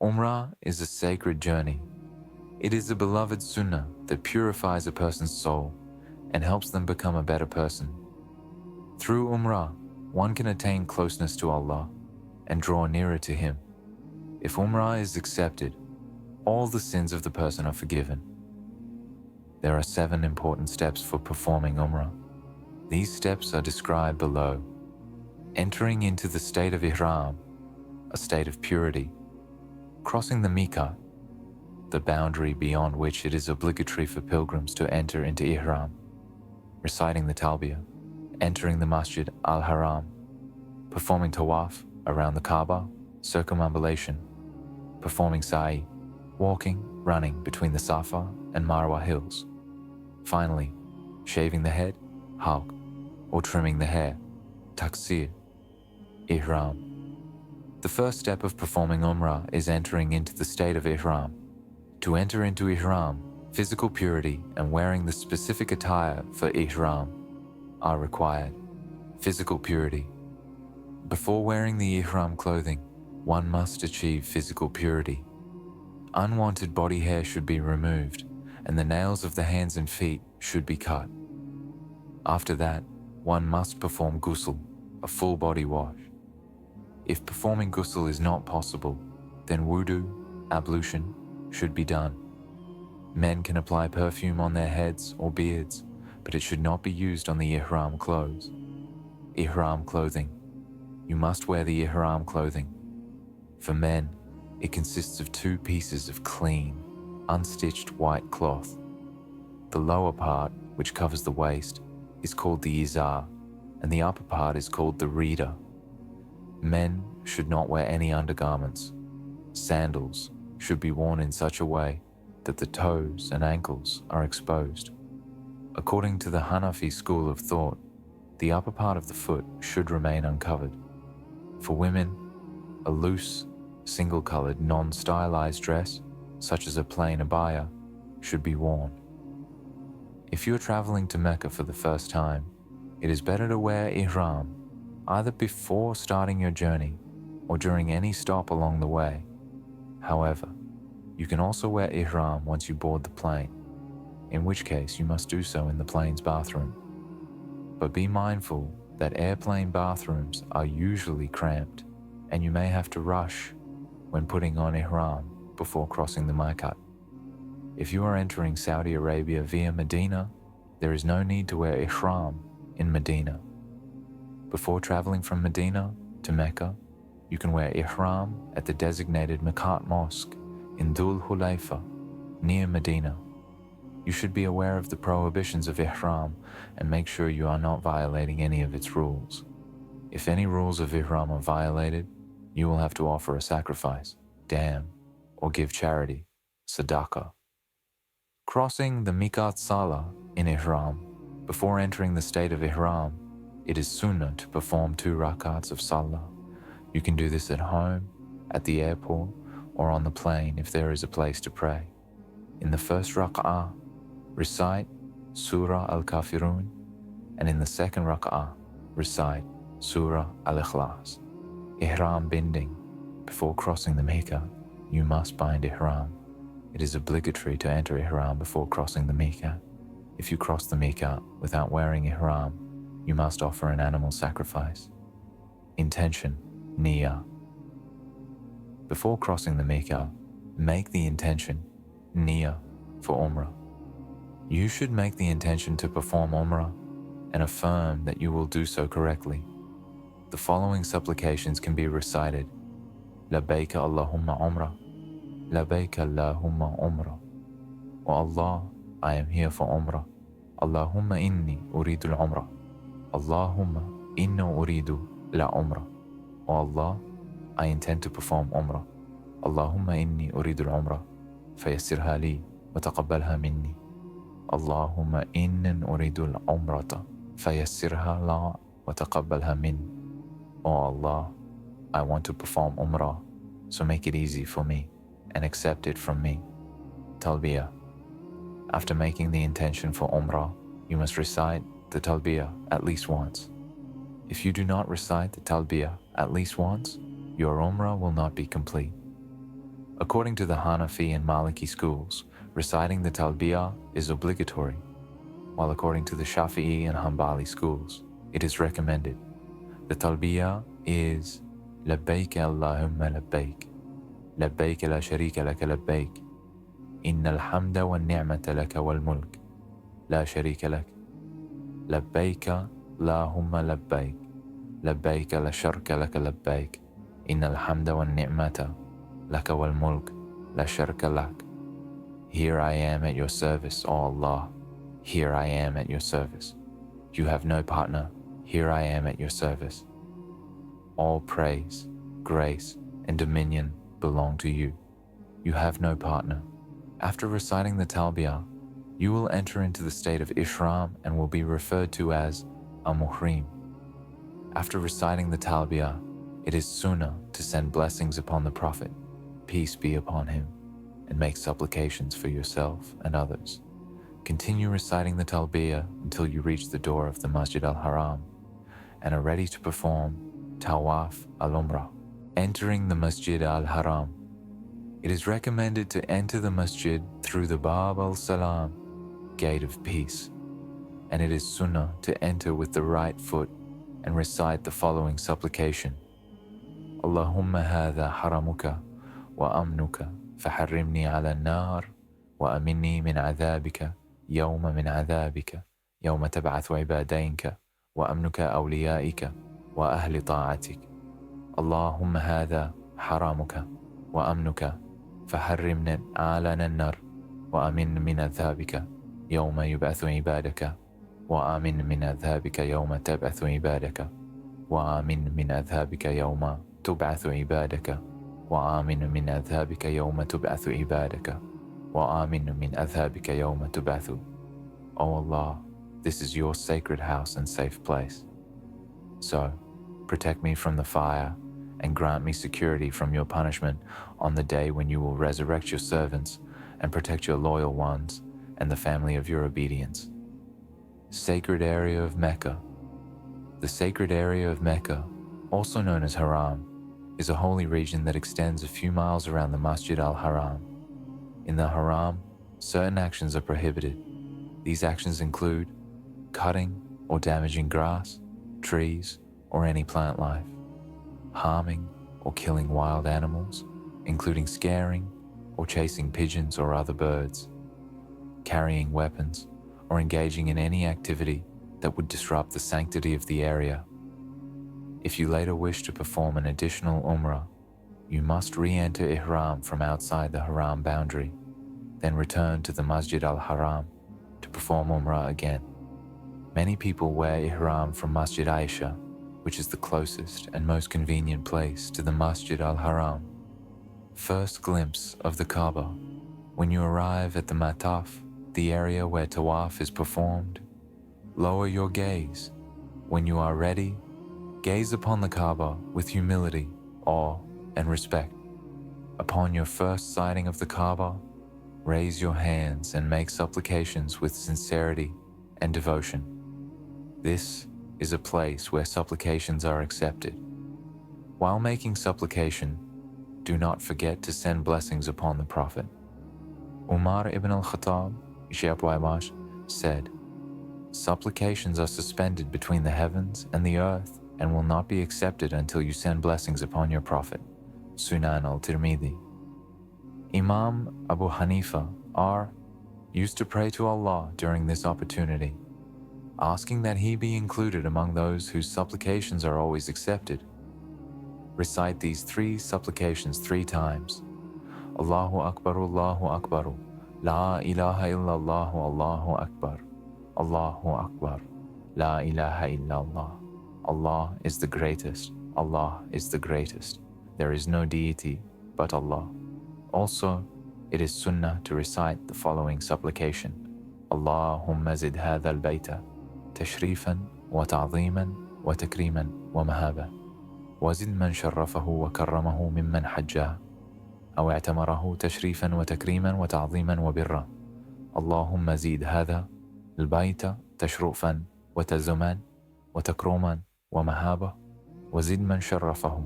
Umrah is a sacred journey. It is a beloved Sunnah that purifies a person's soul and helps them become a better person. Through Umrah, one can attain closeness to Allah and draw nearer to Him. If Umrah is accepted, all the sins of the person are forgiven. There are 7 important steps for performing Umrah. These steps are described below. Entering into the state of Ihram, a state of purity. Crossing the Miqat, the boundary beyond which it is obligatory for pilgrims to enter into Ihram. Reciting the Talbiyah. Entering the Masjid al-Haram. Performing Tawaf around the Kaaba, circumambulation. Performing Sa'i, walking, running between the Safa and Marwah hills. Finally, shaving the head, Halq, or trimming the hair, Taqsir, Ihram. The first step of performing Umrah is entering into the state of Ihram. To enter into Ihram, physical purity and wearing the specific attire for Ihram are required. Physical purity. Before wearing the Ihram clothing, one must achieve physical purity. Unwanted body hair should be removed, and the nails of the hands and feet should be cut. After that, one must perform ghusl, a full body wash. If performing ghusl is not possible, then wudu, ablution, should be done. Men can apply perfume on their heads or beards, but it should not be used on the Ihram clothes. Ihram clothing. You must wear the Ihram clothing. For men, it consists of 2 pieces of clean, unstitched white cloth. The lower part, which covers the waist, is called the izar, and the upper part is called the rida. Men should not wear any undergarments. Sandals should be worn in such a way that the toes and ankles are exposed. According to the Hanafi school of thought, the upper part of the foot should remain uncovered. For women, a loose, single-colored, non-stylized dress, such as a plain abaya, should be worn. If you are traveling to Mecca for the first time, it is better to wear Ihram either before starting your journey or during any stop along the way. However, you can also wear Ihram once you board the plane, in which case you must do so in the plane's bathroom. But be mindful that airplane bathrooms are usually cramped, and you may have to rush when putting on Ihram before crossing the Miqat. If you are entering Saudi Arabia via Medina, there is no need to wear Ihram in Medina. Before traveling from Medina to Mecca, you can wear Ihram at the designated Miqat Mosque in Dhul Hulayfa, near Medina. You should be aware of the prohibitions of Ihram and make sure you are not violating any of its rules. If any rules of Ihram are violated, you will have to offer a sacrifice, dam, or give charity, sadaqah. Crossing the Miqat Salah in Ihram. Before entering the state of Ihram, it is sunnah to perform 2 rakats of Salah. You can do this at home, at the airport, or on the plane if there is a place to pray. In the first rak'ah, recite Surah Al-Kafirun, and in the second rak'ah, recite Surah Al-Ikhlas. Ihram binding. Before crossing the Miqat, you must bind Ihram. It is obligatory to enter Ihram before crossing the Miqat. If you cross the Miqat without wearing Ihram, you must offer an animal sacrifice. Intention, niyyah. Before crossing the Miqat, make the intention, niyyah, for Umrah. You should make the intention to perform Umrah and affirm that you will do so correctly. The following supplications can be recited. Labbaika Allahumma Umrah. Labbaika Allahumma Umrah. O Allah, I am here for Umrah. Allahumma inni uridu al-Umrah. Allahumma inna uridu la Umrah. O Allah, I intend to perform Umrah. Allahumma inni uridu al-Umrah. Fayassirha li wa taqabbalha minni. Allahumma inna uridu al-Umrata. Fayassirha la wa taqabbalha minni. O Allah, I want to perform Umrah, so make it easy for me and accept it from me. Talbiyah. After making the intention for Umrah, you must recite the Talbiyah at least once. If you do not recite the Talbiyah at least once, your Umrah will not be complete. According to the Hanafi and Maliki schools, reciting the Talbiyah is obligatory, while according to the Shafi'i and Hanbali schools, it is recommended. The Talbiyah is Labbaik Allahumma Labbaik, Labbaik la sharika laka Labbaik, Innal hamda wa ni'mata laka wal mulk, la sharika lak, Labbaik Allahumma Labbaik, Labbaik la sharika laka Labbaik, Innal hamda wa ni'mata laka wal mulk, la sharika lak. Here I am at your service, O Allah. Here I am at your service. You have no partner. Here I am at your service. All praise, grace, and dominion belong to you. You have no partner. After reciting the Talbiyah, you will enter into the state of Ihram and will be referred to as a Muhrim. After reciting the Talbiyah, it is Sunnah to send blessings upon the Prophet, peace be upon him, and make supplications for yourself and others. Continue reciting the Talbiyah until you reach the door of the Masjid al-Haram and are ready to perform Tawaf al-Umrah. Entering the Masjid al-Haram. It is recommended to enter the Masjid through the Bab al-Salam, gate of peace, and it is Sunnah to enter with the right foot and recite the following supplication. Allahumma hadha haramuka wa amnuka faharrimni ala nar wa aminni min adhabika yawma min adhabika yawma tab'athu ibadainka wa amnuka awliyaika wa ahli ta'atik. Allahumma hadha haramuka wa amnuka faharrimni ala nar wa amin min adhabika yawma yub'athu ibadaka wa amin min adhabika yawma tab'athu ibadaka wa amin min adhabika yawma تبعث عبادك وآمن من أذهابك يوم تبعث عبادك وآمن من أذهابك يوم تبعث. O Allah, this is your sacred house and safe place. So, protect me from the fire and grant me security from your punishment on the day when you will resurrect your servants and protect your loyal ones and the family of your obedience. Sacred area of Mecca. The sacred area of Mecca, also known as Haram, is a holy region that extends a few miles around the Masjid al-Haram. In the Haram, certain actions are prohibited. These actions include cutting or damaging grass, trees, or any plant life, harming or killing wild animals, including scaring or chasing pigeons or other birds, carrying weapons, or engaging in any activity that would disrupt the sanctity of the area. If you later wish to perform an additional Umrah, you must re-enter Ihram from outside the Haram boundary, then return to the Masjid al-Haram to perform Umrah again. Many people wear Ihram from Masjid Aisha, which is the closest and most convenient place to the Masjid al-Haram. First glimpse of the Kaaba. When you arrive at the Mataf, the area where Tawaf is performed, lower your gaze. When you are ready, gaze upon the Kaaba with humility, awe, and respect. Upon your first sighting of the Kaaba, raise your hands and make supplications with sincerity and devotion. This is a place where supplications are accepted. While making supplication, do not forget to send blessings upon the Prophet. Umar ibn al-Khattab, said, "Supplications are suspended between the heavens and the earth and will not be accepted until you send blessings upon your Prophet." Sunan al-Tirmidhi. Imam Abu Hanifa used to pray to Allah during this opportunity, asking that he be included among those whose supplications are always accepted. Recite these three supplications 3 times. Allahu Akbar, Allahu Akbar, La ilaha illallah, Allahu Akbar, Allahu Akbar, La ilaha illallah. Allah is the greatest, Allah is the greatest. There is no deity but Allah. Also, it is sunnah to recite the following supplication. Allahumma zid hadha al-bayta tashrifan wa ta'ziman wa takriman wa mahaba. وزد من شرفه وكرمه ممن حجاه أو اعتمره تشريفا وتكريما وتعظيما وبرا. اللهم زيد هذا البيت تشرفا وتزما وتكرما ومهابة وزد من شرفه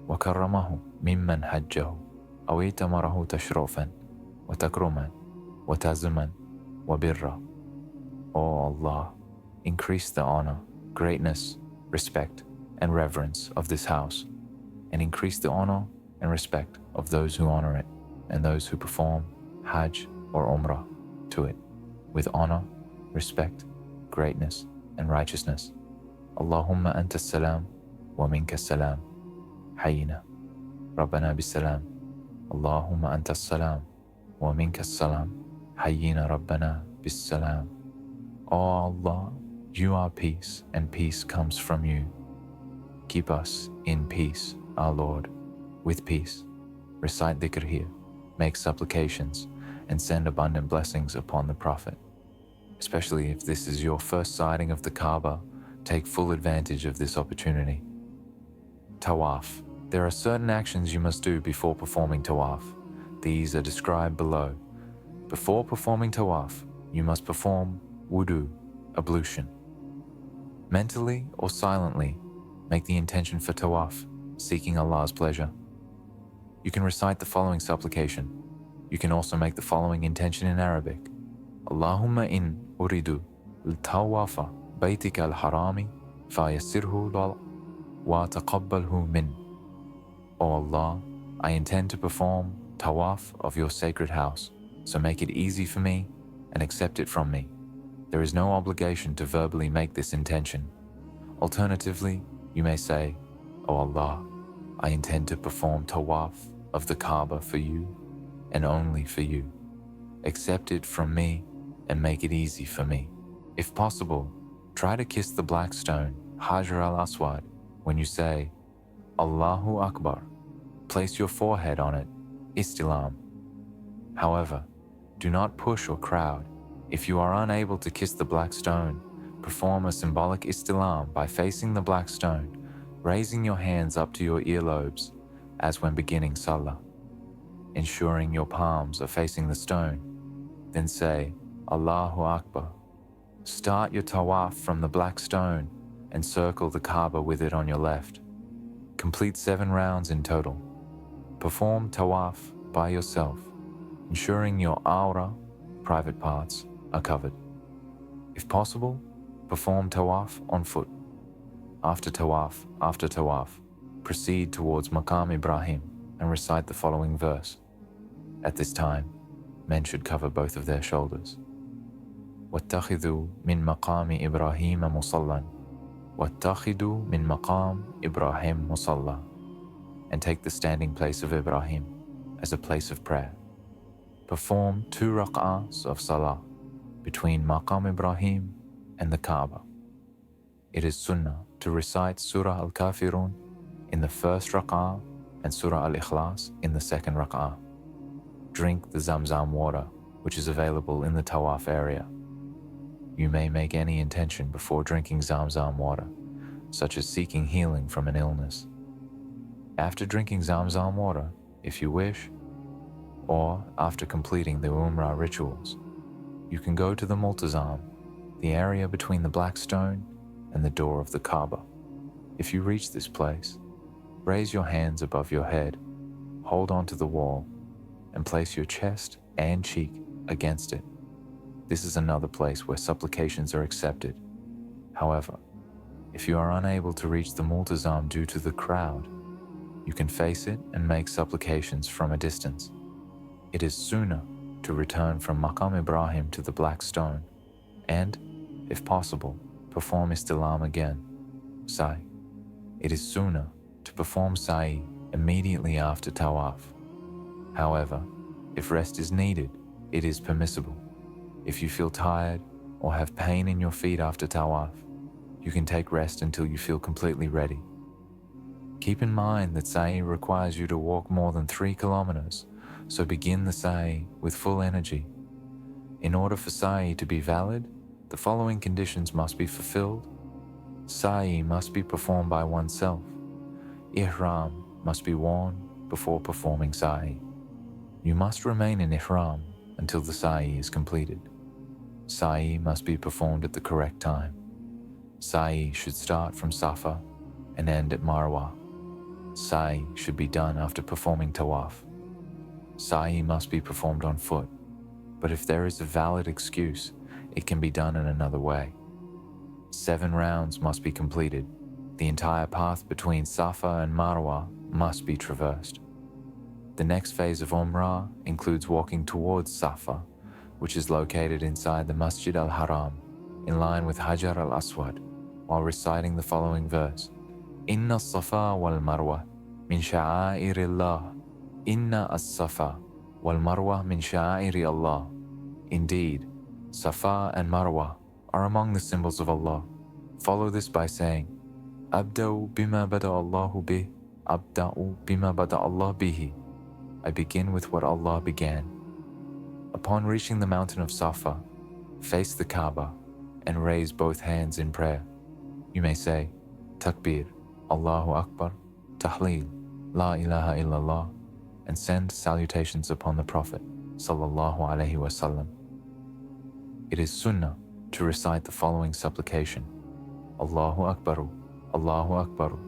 وكرمه ممن حجه أو ائتمره تشرفا وتكرما وتعظيما وبرا. O Allah, increase the honor, greatness, respect, and reverence of this house, and increase the honor and respect of those who honor it, and those who perform Hajj or Umrah to it, with honor, respect, greatness, and righteousness. Allahumma anta salam wa minka salam. Hayyina. Rabbana bisalam. Allahumma anta salam wa minka salam. Hayyina Rabbana bisalam. O Allah, you are peace, and peace comes from you. Keep us in peace, our Lord, with peace. Recite dhikr here, make supplications, and send abundant blessings upon the Prophet. Especially if this is your first sighting of the Kaaba, take full advantage of this opportunity. Tawaf. There are certain actions you must do before performing Tawaf. These are described below. Before performing Tawaf, you must perform wudu, ablution. Mentally or silently, make the intention for Tawaf, seeking Allah's pleasure. You can recite the following supplication. You can also make the following intention in Arabic. Allahumma in uridu l-tawafa baytika al-harami fayassirhu lal wa taqabbalhu min. O Allah, I intend to perform Tawaf of your sacred house, so make it easy for me and accept it from me. There is no obligation to verbally make this intention. Alternatively, you may say, O Allah, I intend to perform Tawaf of the Kaaba for you and only for you. Accept it from me and make it easy for me. If possible, try to kiss the black stone, Hajar al-Aswad, when you say, Allahu Akbar. Place your forehead on it, istilam. However, do not push or crowd. If you are unable to kiss the black stone, perform a symbolic istilam by facing the black stone, raising your hands up to your earlobes, as when beginning salah. Ensuring your palms are facing the stone, then say, Allahu Akbar. Start your tawaf from the black stone and circle the Kaaba with it on your left. Complete 7 rounds in total. Perform tawaf by yourself, ensuring your awra, private parts, are covered. If possible, perform tawaf on foot. After tawaf, proceed towards Maqam Ibrahim and recite the following verse. At this time, men should cover both of their shoulders. وَاتَّخِذُوا مِن مَقَامِ إِبْرَاهِيمَ مُصَلًّى وَاتَّخِذُوا مِن مَقَامِ إِبْرَاهِيمَ مُصَلًّى. And take the standing place of Ibrahim as a place of prayer. Perform 2 rak'ahs of salah between Maqam Ibrahim and the Kaaba. It is sunnah to recite Surah Al-Kafirun in the first rak'ah and Surah Al-Ikhlas in the second rak'ah. Drink the Zamzam water, which is available in the Tawaf area. You may make any intention before drinking Zamzam water, such as seeking healing from an illness. After drinking Zamzam water, if you wish, or after completing the Umrah rituals, you can go to the Multazam, the area between the black stone and the door of the Kaaba. If you reach this place, raise your hands above your head, hold onto the wall, and place your chest and cheek against it. This is another place where supplications are accepted. However, if you are unable to reach the Multazam due to the crowd, you can face it and make supplications from a distance. It is sunnah to return from Maqam Ibrahim to the black stone and, if possible, perform istilam again, sa'i. It is sunnah to perform sa'i immediately after tawaf. However, if rest is needed, it is permissible. If you feel tired or have pain in your feet after tawaf, you can take rest until you feel completely ready. Keep in mind that sa'i requires you to walk more than 3 kilometers, so begin the sa'i with full energy. In order for sa'i to be valid, the following conditions must be fulfilled. Sa'i must be performed by oneself. Ihram must be worn before performing sa'i. You must remain in Ihram until the sa'i is completed. Sa'i must be performed at the correct time. Sa'i should start from Safa and end at Marwah. Sa'i should be done after performing Tawaf. Sa'i must be performed on foot, but if there is a valid excuse, it can be done in another way. 7 rounds must be completed. The entire path between Safa and Marwah must be traversed. The next phase of Umrah includes walking towards Safa, which is located inside the Masjid al-Haram, in line with Hajar al-Aswad, while reciting the following verse: Inna as-Safa wal-Marwah min sha'airillah. Inna as-Safa wal-Marwah min sha'airi Allah. Indeed, Safa and Marwah are among the symbols of Allah. Follow this by saying, Abda'u bima bada Allahu bih, Abda'u bima bada Allah bihi. I begin with what Allah began. Upon reaching the mountain of Safa, face the Kaaba and raise both hands in prayer. You may say, Takbir, Allahu Akbar, Tahleel, La ilaha illallah, and send salutations upon the Prophet, sallallahu alaihi wasallam. It is Sunnah to recite the following supplication: Allahu Akbaru, Allahu Akbaru,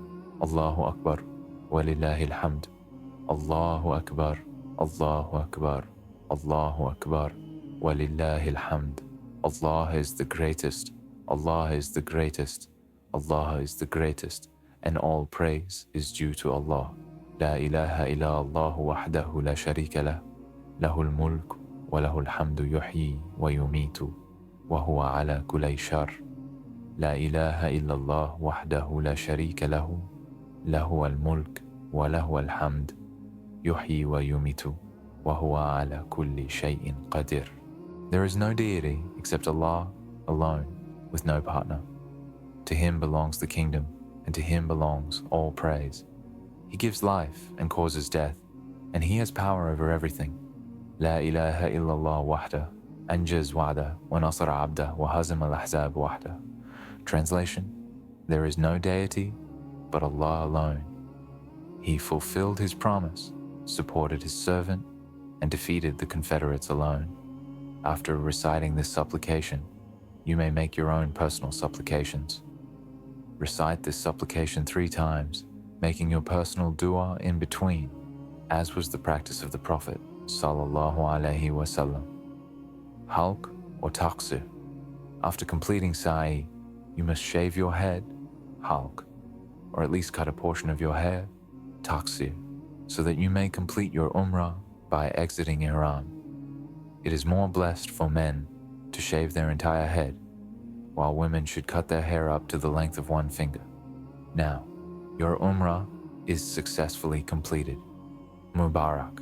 Allahu Akbar, walillahil hamd. Allahu Akbar, Allahu Akbar, Allahu Akbar, walillahil hamd. Allah is the greatest, Allah is the greatest, Allah is the greatest, and all praise is due to Allah. La ilaha illa Allah wahdahu la sharika lah, lahul mulk wa lahul hamdu yuhyi wa yumitu, wa huwa ala kulli shar. La ilaha illa Allah wahdahu la sharika lahu, lahu al-mulk wa lahu al-hamd, yuhyi wa yumitu, wa huwa ala kulli shay'in qadir. There is no deity except Allah alone, with no partner. To Him belongs the kingdom, and to Him belongs all praise. He gives life and causes death, and He has power over everything. La ilaha illallah wahda, anjaz wa'da, wa nasara abda, wa hazim al-ahzab wahda. Translation: there is no deity but Allah alone. He fulfilled His promise, supported His servant, and defeated the confederates alone. After reciting this supplication, you may make your own personal supplications. Recite this supplication 3 times, making your personal dua in between, as was the practice of the Prophet, sallallahu alaihi wasallam. Halq or Taqsir. After completing sa'i, you must shave your head, Halq, or at least cut a portion of your hair, Taqsir, so that you may complete your Umrah by exiting Ihram. It is more blessed for men to shave their entire head, while women should cut their hair up to the length of 1 finger. Now, your Umrah is successfully completed. Mubarak.